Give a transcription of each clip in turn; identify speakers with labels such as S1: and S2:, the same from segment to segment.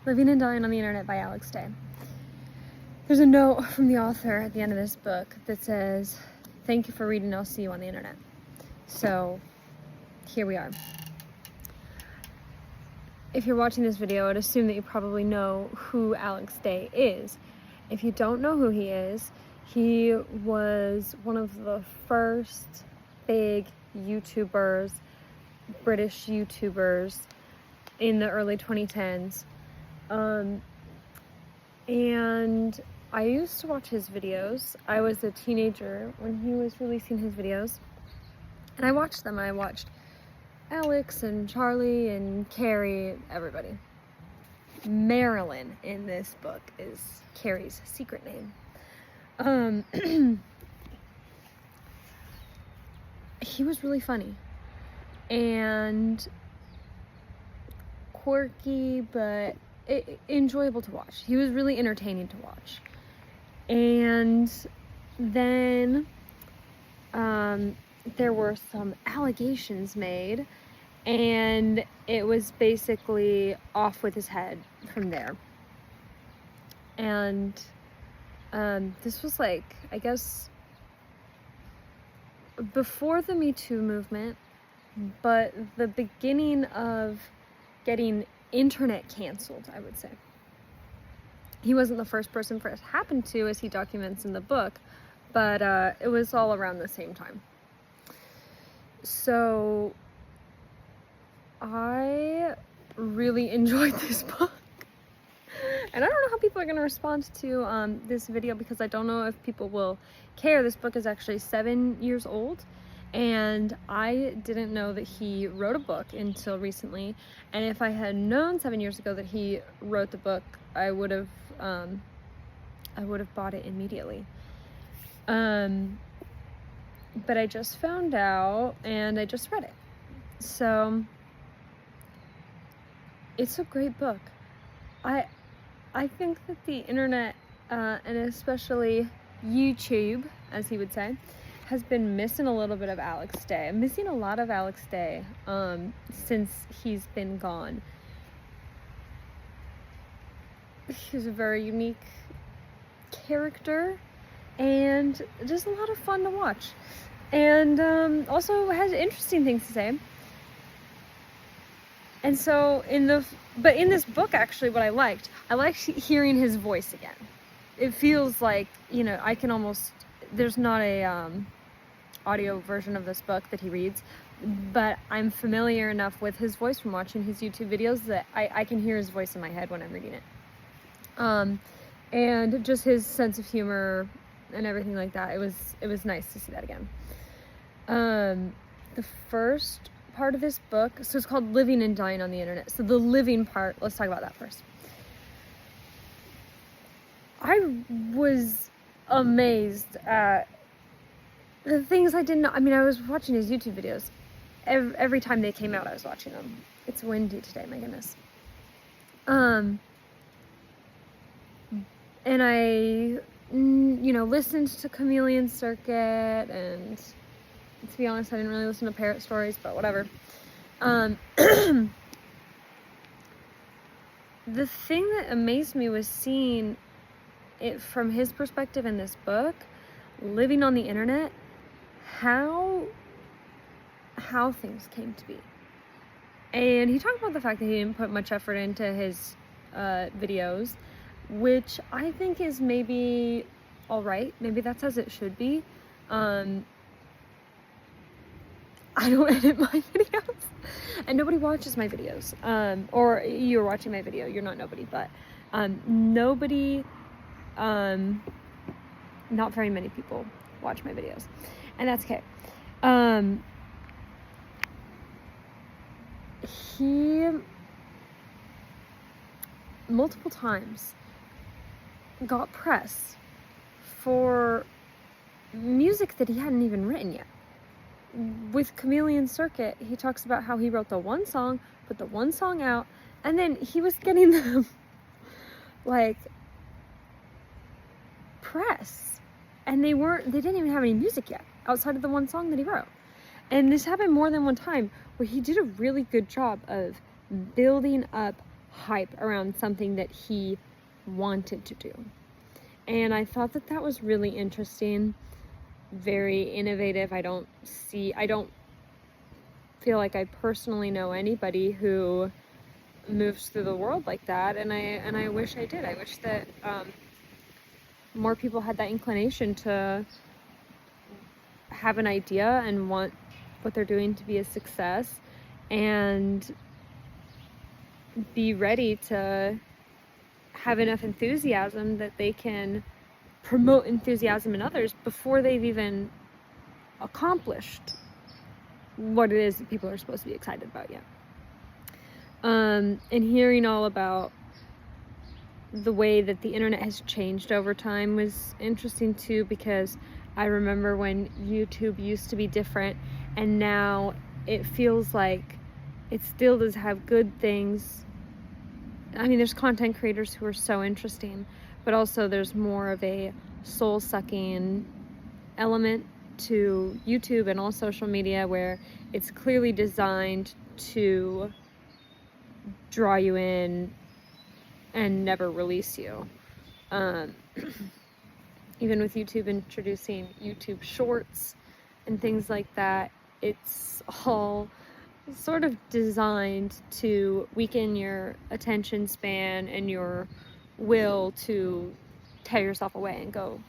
S1: Living and Dying on the Internet by Alex Day. There's a note from the author at the end of this book that says, "Thank you for reading, I'll see you on the internet." So, here we are. If you're watching this video, I'd assume that you probably know who Alex Day is. If you don't know who he is, he was one of the first big YouTubers, British YouTubers in the early 2010s. And I used to watch his videos. I was a teenager when he was releasing his videos, and I watched them. I watched Alex and Charlie and Carrie, everybody. Marilyn in this book is Carrie's secret name. He was really funny and quirky, but enjoyable to watch. He was really entertaining to watch. And then there were some allegations made, and it was basically off with his head from there. And this was like, I guess, before the Me Too movement, but the beginning of getting internet canceled, I would say. He wasn't the first person for it to happen to, as he documents in the book, but it was all around the same time. So I really enjoyed this book. And I don't know how people are going to respond to this video, because I don't know if people will care. This book is actually 7 years old, and I didn't know that he wrote a book until recently. And if I had known 7 years ago that he wrote the book, I would have bought it immediately. But I just found out, and I just read it. So it's a great book. I think that the internet, and especially YouTube, as he would say, has been missing a little bit of Alex Day. I'm missing a lot of Alex Day since he's been gone. He's a very unique character and just a lot of fun to watch. And also has interesting things to say. And so in this book, actually, what I liked hearing his voice again. It feels like, I can almost, there's not a audio version of this book that he reads, but I'm familiar enough with his voice from watching his YouTube videos that I can hear his voice in my head when I'm reading it. And just his sense of humor and everything like that. It was nice to see that again. The first part of this book, so it's called Living and Dying on the Internet. So the living part, let's talk about that first. I was amazed at the things I didn't know. I mean, I was watching his YouTube videos. Every time they came out, I was watching them. It's windy today, my goodness. And I, listened to Chameleon Circuit, and to be honest, I didn't really listen to Parrot Stories, but whatever. The thing that amazed me was seeing it from his perspective in this book, living on the internet, how things came to be. And he talked about the fact that he didn't put much effort into his videos, which I think is maybe alright. Maybe that's as it should be. I don't edit my videos, and nobody watches my videos, or you're watching my video, you're not nobody, but nobody, not very many people watch my videos, and that's okay. He multiple times got press for music that he hadn't even written yet. With Chameleon Circuit, he talks about how he wrote the one song, put the one song out, and then he was getting them like press, and they didn't even have any music yet outside of the one song that he wrote. And this happened more than one time, where he did a really good job of building up hype around something that he wanted to do. And I thought that that was really interesting, very innovative. I don't feel like I personally know anybody who moves through the world like that, and I wish I did. I wish that more people had that inclination to have an idea and want what they're doing to be a success, and be ready to have enough enthusiasm that they can promote enthusiasm in others before they've even accomplished what it is that people are supposed to be excited about yet. And hearing all about the way that the internet has changed over time was interesting too, because I remember when YouTube used to be different, and now it feels like it still does have good things. I mean, there's content creators who are so interesting, but also there's more of a soul-sucking element to YouTube and all social media, where it's clearly designed to draw you in and never release you. Even with YouTube introducing YouTube Shorts and things like that, it's all sort of designed to weaken your attention span and your will to tear yourself away and go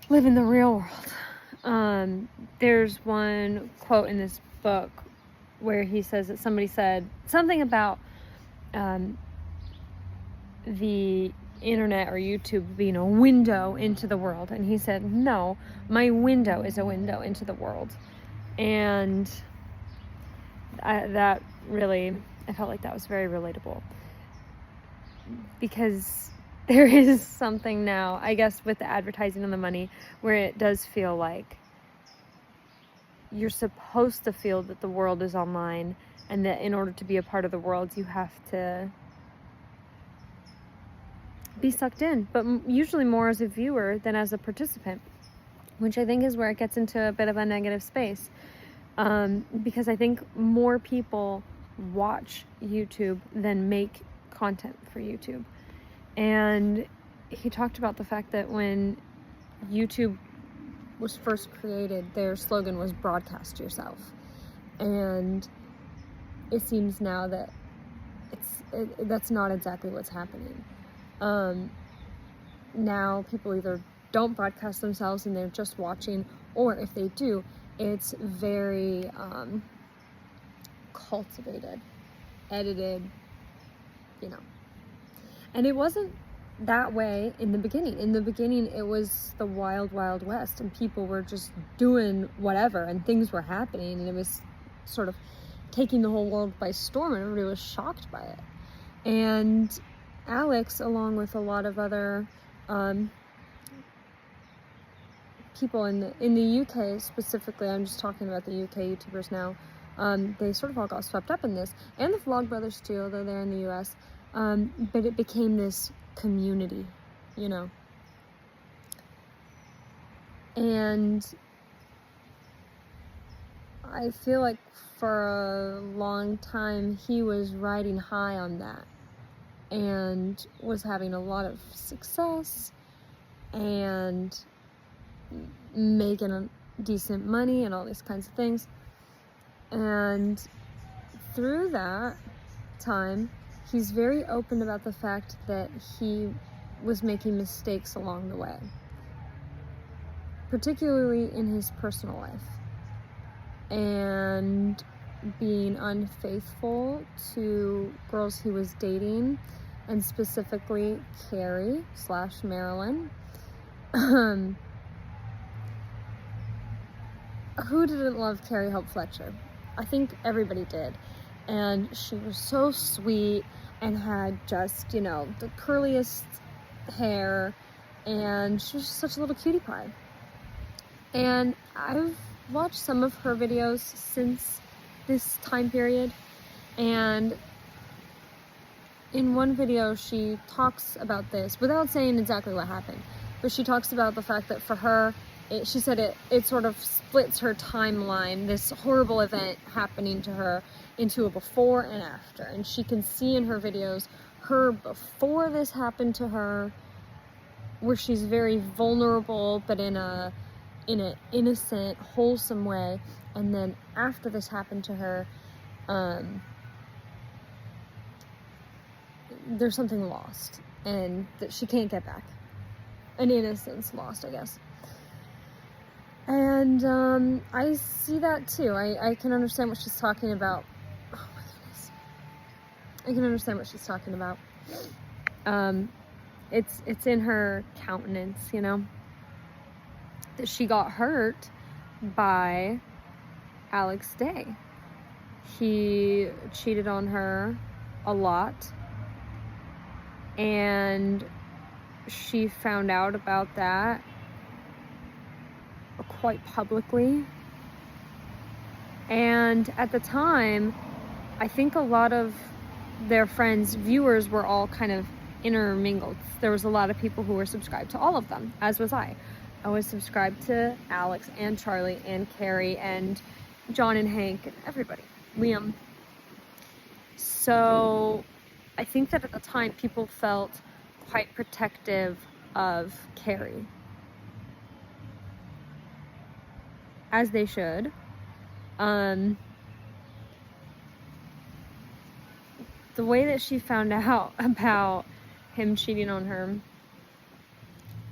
S1: live in the real world. There's one quote in this book where he says that somebody said something about the internet or YouTube being a window into the world, and he said, no, my window is a window into the world. And that really, I felt like that was very relatable, because there is something now, I guess, with the advertising and the money, where it does feel like you're supposed to feel that the world is online, and that in order to be a part of the world, you have to be sucked in, but usually more as a viewer than as a participant, which I think is where it gets into a bit of a negative space, because I think more people watch YouTube than make content for YouTube. And he talked about the fact that when YouTube was first created, their slogan was broadcast yourself, and it seems now that that's not exactly what's happening. Now people either don't broadcast themselves and they're just watching, or if they do, it's very cultivated, edited, and it wasn't that way in the beginning. In the beginning, it was the wild, wild west, and people were just doing whatever, and things were happening, and it was sort of taking the whole world by storm, and everybody was shocked by it. And Alex, along with a lot of other people in the UK specifically, I'm just talking about the UK YouTubers now, they sort of all got swept up in this, and the Vlogbrothers too, although they're in the US, but it became this community, and I feel like for a long time he was riding high on that and was having a lot of success and making a decent money and all these kinds of things. And through that time, he's very open about the fact that he was making mistakes along the way, particularly in his personal life, and being unfaithful to girls he was dating, and specifically Carrie / Marilyn. Who didn't love Carrie Hope Fletcher? I think everybody did. And she was so sweet and had just, the curliest hair, and she was just such a little cutie pie. And I've watched some of her videos since this time period, and in one video she talks about this without saying exactly what happened, but she talks about the fact that for her, she said it sort of splits her timeline, this horrible event happening to her, into a before and after, and she can see in her videos her before this happened to her, where she's very vulnerable but in a innocent, wholesome way, and then after this happened to her, there's something lost and that she can't get back, an innocence lost, I guess. And I see that too. I can understand what she's talking about. Oh my goodness, I can understand what she's talking about. It's in her countenance, you know, that she got hurt by Alex Day. He cheated on her a lot, and she found out about that quite publicly. And at the time, I think a lot of their friends, viewers, were all kind of intermingled. There was a lot of people who were subscribed to all of them, as was I. I was subscribed to Alex and Charlie and Carrie and John and Hank and everybody, Liam. So I think that at the time people felt quite protective of Carrie, as they should. The way that she found out about him cheating on her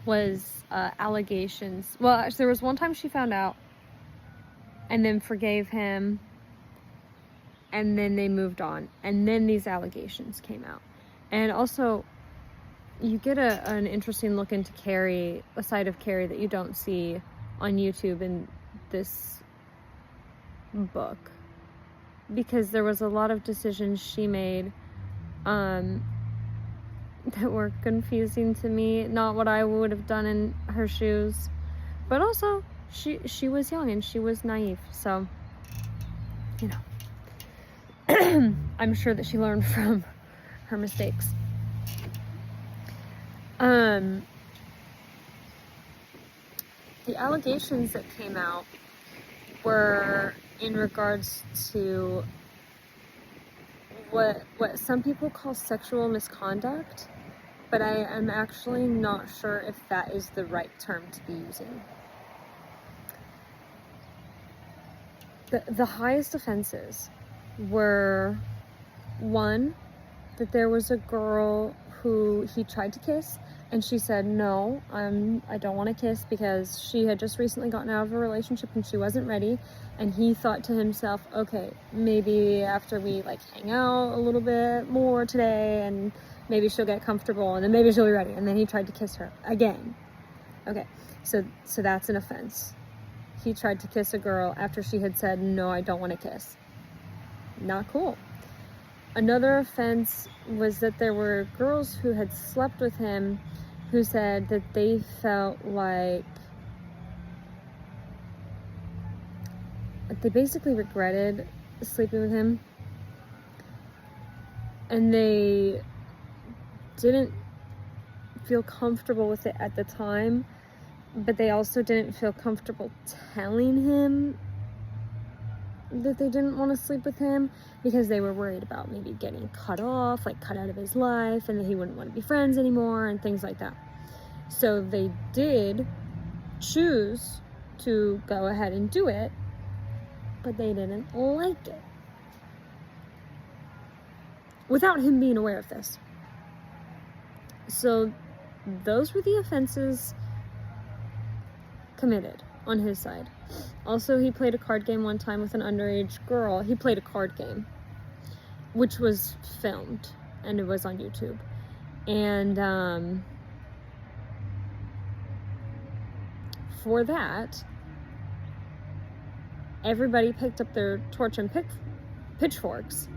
S1: was allegations. Well, actually, there was one time she found out and then forgave him, and then they moved on, and then these allegations came out. And also, you get an interesting look into Carrie, a side of Carrie that you don't see on YouTube in this book, because there was a lot of decisions she made that were confusing to me, not what I would have done in her shoes, but also she was young and she was naive, so, you know, I'm sure that she learned from her mistakes. The allegations that came out were in regards to what some people call sexual misconduct, but I am actually not sure if that is the right term to be using. The highest offenses were, one, that there was a girl who he tried to kiss, and she said, no, I don't want to kiss, because she had just recently gotten out of a relationship and she wasn't ready. And he thought to himself, okay, maybe after we like hang out a little bit more today, and maybe she'll get comfortable, and then maybe she'll be ready. And then he tried to kiss her again. Okay, so that's an offense. He tried to kiss a girl after she had said, no, I don't want to kiss. Not cool. Another offense was that there were girls who had slept with him who said that they felt like they basically regretted sleeping with him, and they didn't feel comfortable with it at the time, but they also didn't feel comfortable telling him that they didn't want to sleep with him, because they were worried about maybe getting cut off, like cut out of his life, and that he wouldn't want to be friends anymore and things like that. So they did choose to go ahead and do it, but they didn't like it, without him being aware of this. So those were the offenses committed on his side. Also, he played a card game one time with an underage girl. He played a card game, which was filmed, and it was on YouTube. And for that, everybody picked up their torch and pitchforks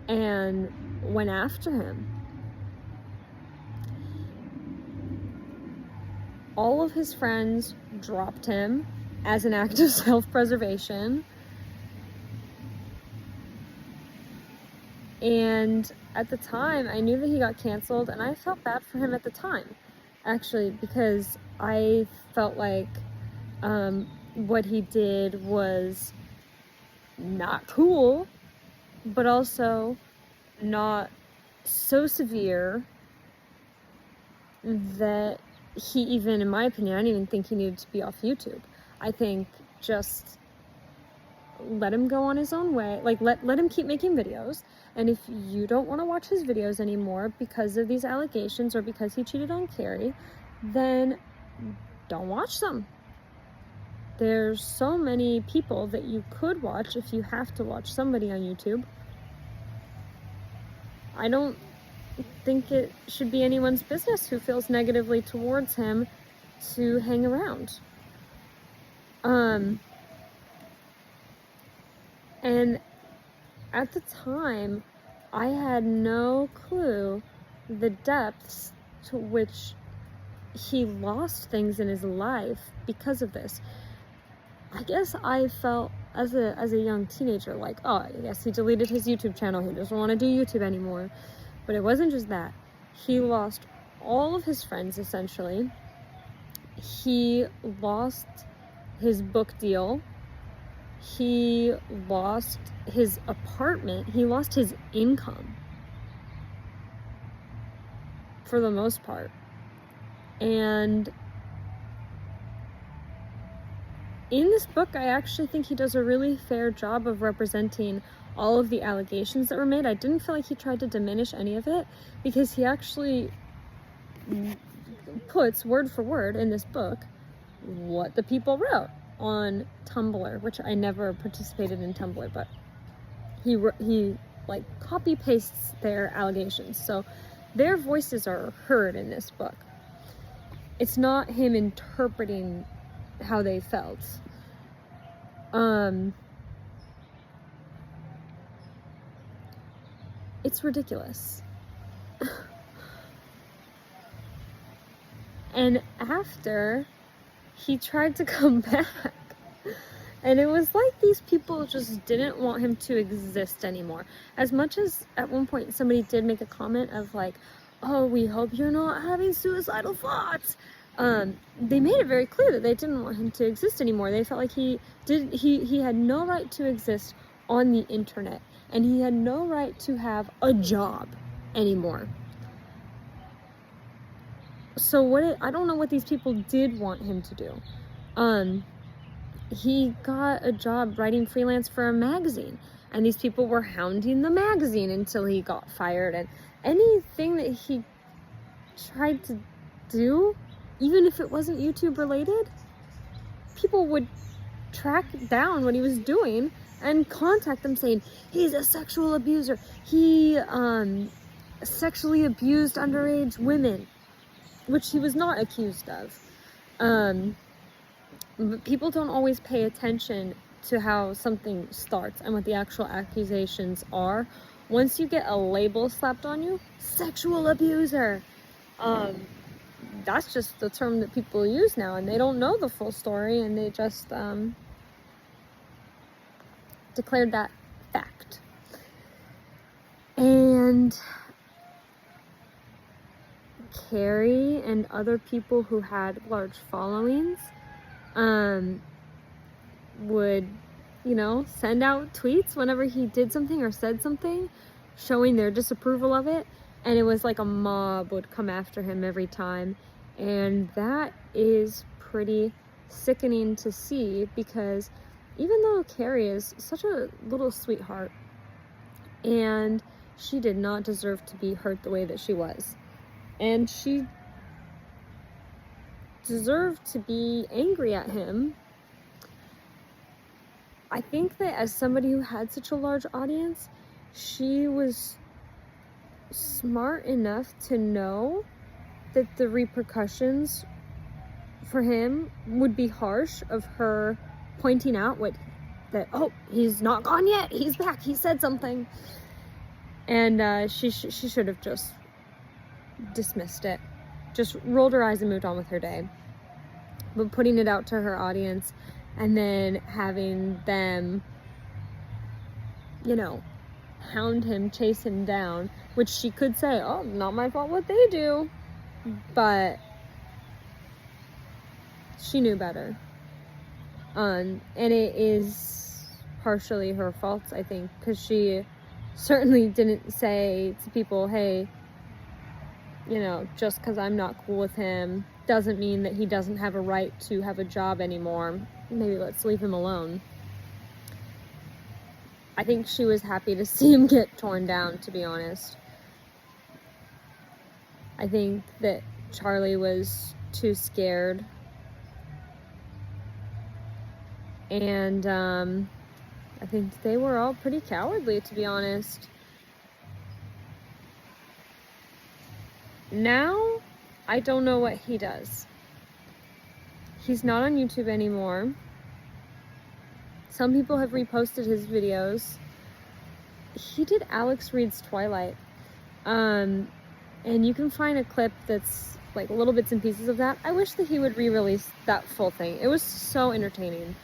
S1: and went after him. All of his friends dropped him as an act of self-preservation. And at the time, I knew that he got canceled, and I felt bad for him at the time, actually, because I felt like what he did was not cool, but also not so severe that he even, in my opinion, I don't even think he needed to be off YouTube. I think just let him go on his own way. Like, let him keep making videos. And if you don't want to watch his videos anymore because of these allegations or because he cheated on Carrie, then don't watch them. There's so many people that you could watch if you have to watch somebody on YouTube. I don't think it should be anyone's business who feels negatively towards him to hang around. And at the time, I had no clue the depths to which he lost things in his life because of this. I guess I felt as a young teenager like, oh, I guess he deleted his YouTube channel. He doesn't want to do YouTube anymore. But it wasn't just that. He lost all of his friends, essentially. He lost his book deal. He lost his apartment. He lost his income, for the most part. And in this book, I actually think he does a really fair job of representing all of the allegations that were made. I didn't feel like he tried to diminish any of it, because he actually puts word for word in this book what the people wrote on Tumblr, which I never participated in Tumblr, but he like copy pastes their allegations, so their voices are heard in this book. It's not him interpreting how they felt. It's ridiculous. And after, he tried to come back. And it was like these people just didn't want him to exist anymore. As much as at one point somebody did make a comment of like, oh, we hope you're not having suicidal thoughts. They made it very clear that they didn't want him to exist anymore. They felt like he had no right to exist on the internet. And he had no right to have a job anymore. So I don't know what these people did want him to do. He got a job writing freelance for a magazine, and these people were hounding the magazine until he got fired. And anything that he tried to do, even if it wasn't YouTube related, people would track down what he was doing and contact them saying, he's a sexual abuser. He sexually abused underage women, which he was not accused of. But people don't always pay attention to how something starts and what the actual accusations are. Once you get a label slapped on you, sexual abuser, that's just the term that people use now, and they don't know the full story, and they just declared that fact. And Carrie and other people who had large followings would, send out tweets whenever he did something or said something, showing their disapproval of it, and it was like a mob would come after him every time. And that is pretty sickening to see, because even though Carrie is such a little sweetheart, and she did not deserve to be hurt the way that she was, and she deserved to be angry at him, I think that as somebody who had such a large audience, she was smart enough to know that the repercussions for him would be harsh, of her pointing out oh, he's not gone yet, he's back, he said something. And she should have just dismissed it, just rolled her eyes and moved on with her day. But putting it out to her audience and then having them, hound him, chase him down, which she could say, oh, not my fault what they do, but she knew better. And it is partially her fault, I think, because she certainly didn't say to people, hey, you know, just because I'm not cool with him doesn't mean that he doesn't have a right to have a job anymore. Maybe let's leave him alone. I think she was happy to see him get torn down, to be honest. I think that Charlie was too scared. And I think they were all pretty cowardly, to be honest. Now, I don't know what he does. He's not on YouTube anymore. Some people have reposted his videos. He did Alex Reed's Twilight. And you can find a clip that's like little bits and pieces of that. I wish that he would re-release that full thing. It was so entertaining.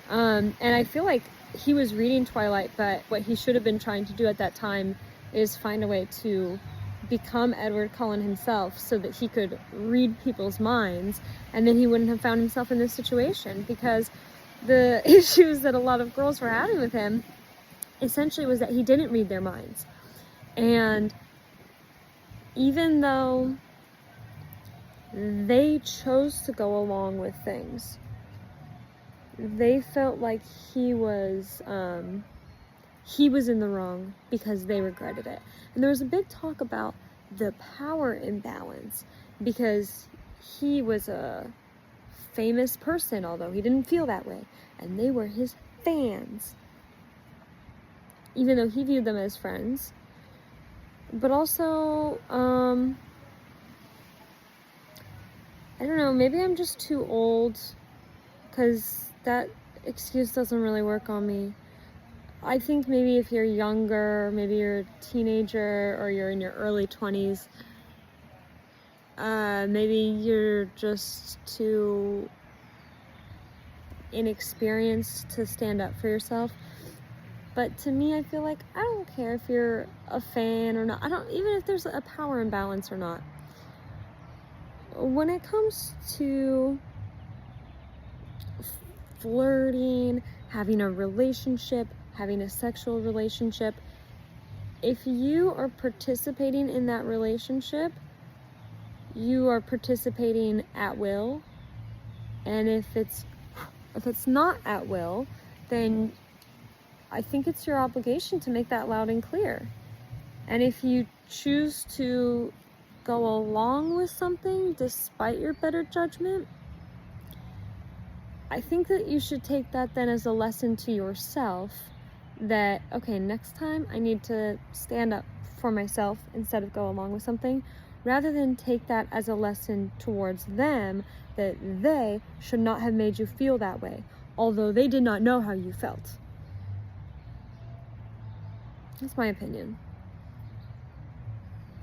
S1: And I feel like he was reading Twilight, but what he should have been trying to do at that time is find a way to become Edward Cullen himself so that he could read people's minds, and then he wouldn't have found himself in this situation, because the issues that a lot of girls were having with him essentially was that he didn't read their minds. And even though they chose to go along with things, they felt like he was in the wrong because they regretted it. And there was a big talk about the power imbalance, because he was a famous person, although he didn't feel that way, and they were his fans, even though he viewed them as friends. But also, I don't know, maybe I'm just too old, because that excuse doesn't really work on me. I think maybe if you're younger, maybe you're a teenager or you're in your early 20s, maybe you're just too inexperienced to stand up for yourself. But to me, I feel like I don't care if you're a fan or not. Even if there's a power imbalance or not. When it comes to flirting, having a relationship, having a sexual relationship, if you are participating in that relationship, you are participating at will. And if it's not at will, then I think it's your obligation to make that loud and clear. And if you choose to go along with something despite your better judgment, I think that you should take that then as a lesson to yourself that, okay, next time I need to stand up for myself instead of go along with something, rather than take that as a lesson towards them that they should not have made you feel that way, although they did not know how you felt. That's my opinion.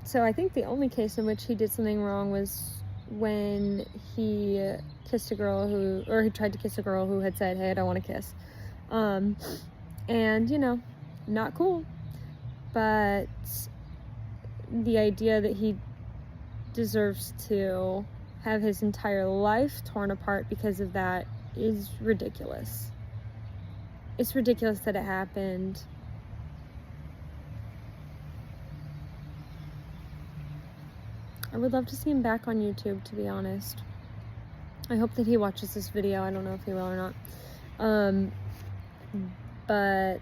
S1: So I think the only case in which he did something wrong was when he kissed a girl he tried to kiss a girl who had said, hey, I don't want to kiss. And, you know, not cool. But the idea that he deserves to have his entire life torn apart because of that is ridiculous. It's ridiculous that it happened. I would love to see him back on YouTube, to be honest. I hope that he watches this video. I don't know if he will or not. But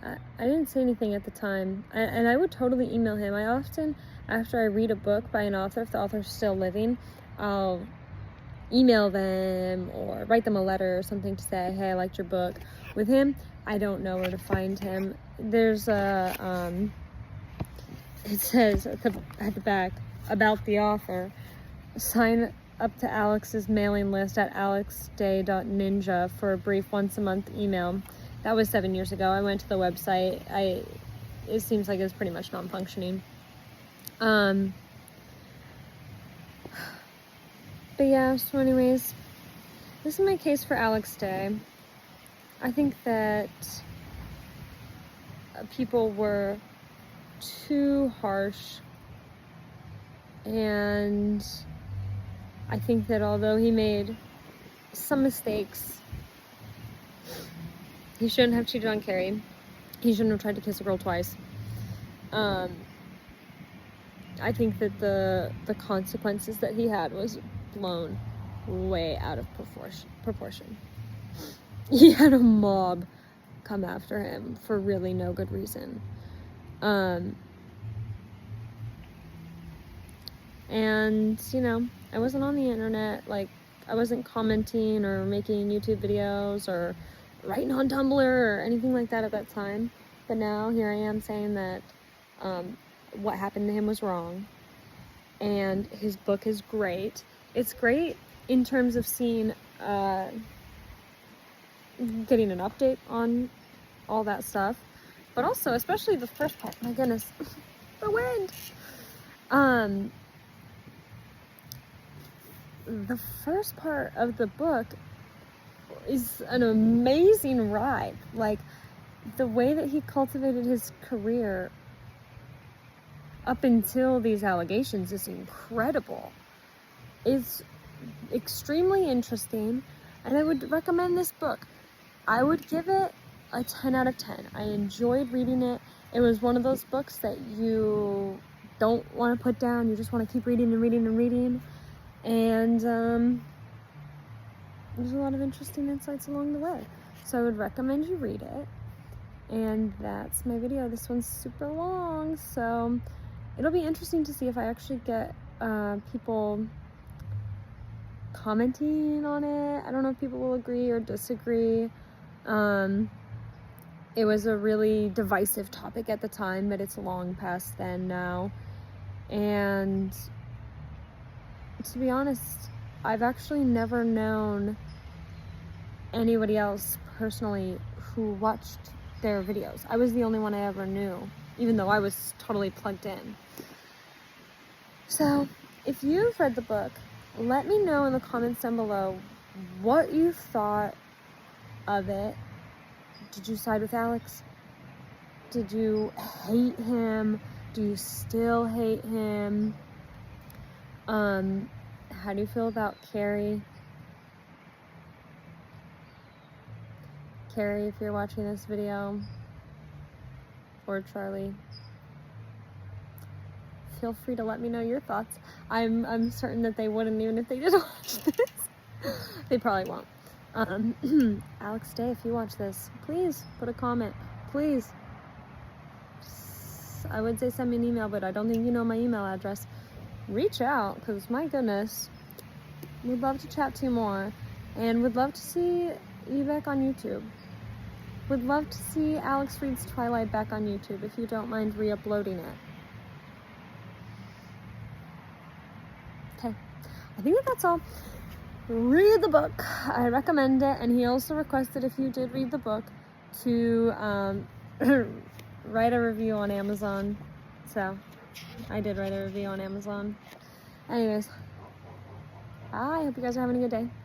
S1: I didn't say anything at the time. And I would totally email him. I often, after I read a book by an author, if the author's still living, I'll email them or write them a letter or something to say, hey, I liked your book. With him, I don't know where to find him. There's a, it says at the back, about the author, sign up to Alex's mailing list at alexday.ninja for a brief once-a-month email. That was 7 years ago. I went to the website. It seems like it's pretty much non-functioning. But yeah, so anyways, this is my case for Alex Day. I think that people were too harsh, and I think that although he made some mistakes, he shouldn't have cheated on Carrie. He shouldn't have tried to kiss a girl twice. I think that the consequences that he had was blown way out of proportion. He had a mob come after him for really no good reason. And, you know, I wasn't on the internet, like, I wasn't commenting or making YouTube videos or writing on Tumblr or anything like that at that time. But now, here I am saying that what happened to him was wrong. And his book is great. It's great in terms of seeing, getting an update on all that stuff. But also, especially the first part, my goodness, the wind. The first part of the book is an amazing ride. Like, the way that he cultivated his career up until these allegations is incredible. It's extremely interesting, and I would recommend this book. I would give it a 10 out of 10. I enjoyed reading it. It was one of those books that you don't want to put down. You just want to keep reading and reading and reading. And there's a lot of interesting insights along the way. So I would recommend you read it. And that's my video. This one's super long, so it'll be interesting to see if I actually get people commenting on it. I don't know if people will agree or disagree. It was a really divisive topic at the time, but it's long past then now. And to be honest, I've actually never known anybody else personally who watched their videos. I was the only one I ever knew, even though I was totally plugged in. So, if you've read the book, let me know in the comments down below what you thought of it. Did you side with Alex? Did you hate him? Do you still hate him? How do you feel about Carrie? Carrie, if you're watching this video, or Charlie, feel free to let me know your thoughts. I'm certain that they wouldn't, even if they did watch this. They probably won't. Alex Day, if you watch this, please put a comment. Please. I would say send me an email, but I don't think you know my email address. Reach out, because my goodness, we'd love to chat to you more, and would love to see you back on YouTube. Would love to see Alex Reads Twilight back on YouTube, if you don't mind re-uploading it. Okay, I think that's all. Read the book. I recommend it, and he also requested, if you did read the book, to write a review on Amazon. So I did write a review on Amazon. Anyways, I hope you guys are having a good day.